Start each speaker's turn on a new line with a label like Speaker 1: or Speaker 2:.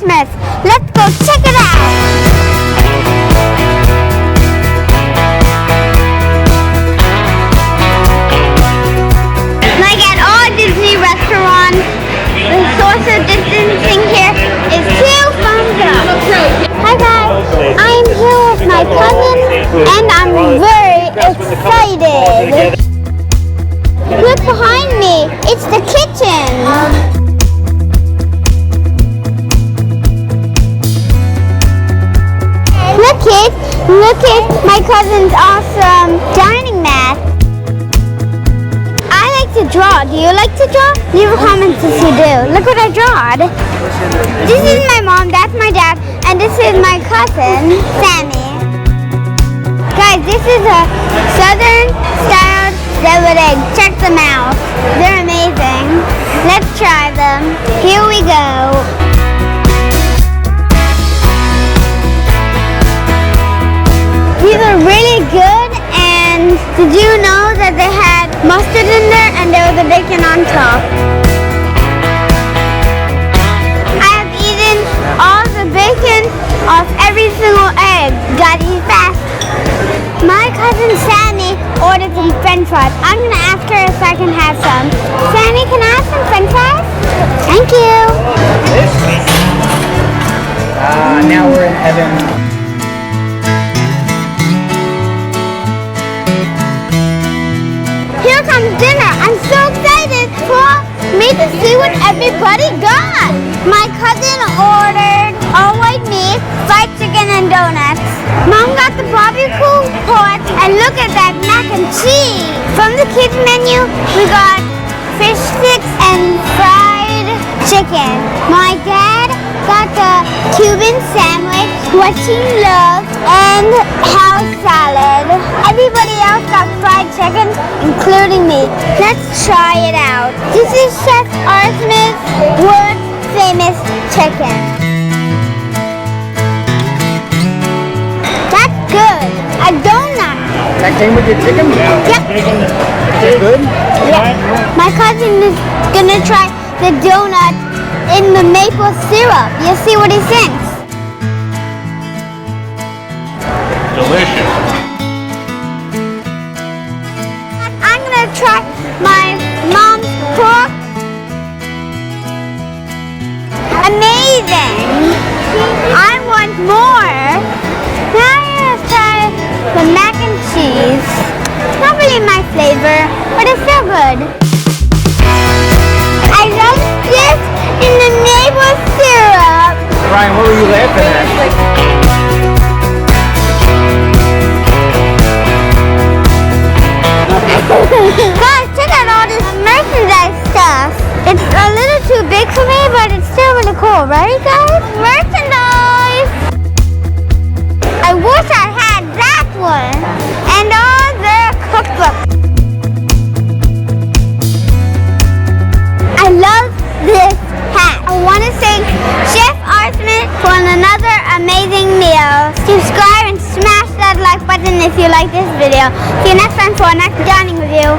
Speaker 1: Christmas. Let's go check it out. Like at all Disney restaurants, the social distancing here is 2 thumbs up. Hi guys, I'm here with my cousin and I'm very excited. Look behind me, it's the kitchen. Look at my cousin's awesome dining mat. I like to draw. Do you like to draw? Leave a comment if you do. Look what I drawed. This is my mom, that's my dad, and this is my cousin, Sammy. Guys, this is a southern style deviled egg. Check them out. They're amazing. Let's try them. Here we go. These are really good, and did you know that they had mustard in there and there was a bacon on top? I have eaten all the bacon off every single egg. Gotta eat fast. My cousin Sammy ordered some french fries. I'm gonna ask her if I can have some. Sammy, can I have some french fries? Thank you.
Speaker 2: Now we're in heaven.
Speaker 1: Here comes dinner. I'm so excited for me to see what everybody got. My cousin ordered all white meat, fried chicken, and donuts. Mom got the barbecue pork, and look at that mac and cheese. From the kids menu, we got fish sticks and fried chicken. My dad got the Cuban sandwich, what she loves, and house salad. Everybody else got fried chicken, including me. Let's try it out. This is Chef Artemis' world famous chicken. That's good. A donut.
Speaker 2: That came with your chicken?
Speaker 1: Yep.
Speaker 2: Is it good?
Speaker 1: Yeah. My cousin is gonna try the donut in the maple syrup. You'll see what he thinks.
Speaker 3: Delicious.
Speaker 1: I'm gonna try my mom's pork. Amazing! I want more. Now I'm gonna try the mac and cheese. Not really my flavor, but it's still good. I love this in the maple syrup.
Speaker 2: Ryan, what were you laughing at?
Speaker 1: Guys, check out all this merchandise stuff. It's a little too big for me, but it's still really cool, right guys? Merchandise! I wish I had that one. And all the cookbooks. I love this hat. I want to thank Chef Artemis for another amazing meal. Subscribe and smash that like button if you like this video. See you next time for our next dining review.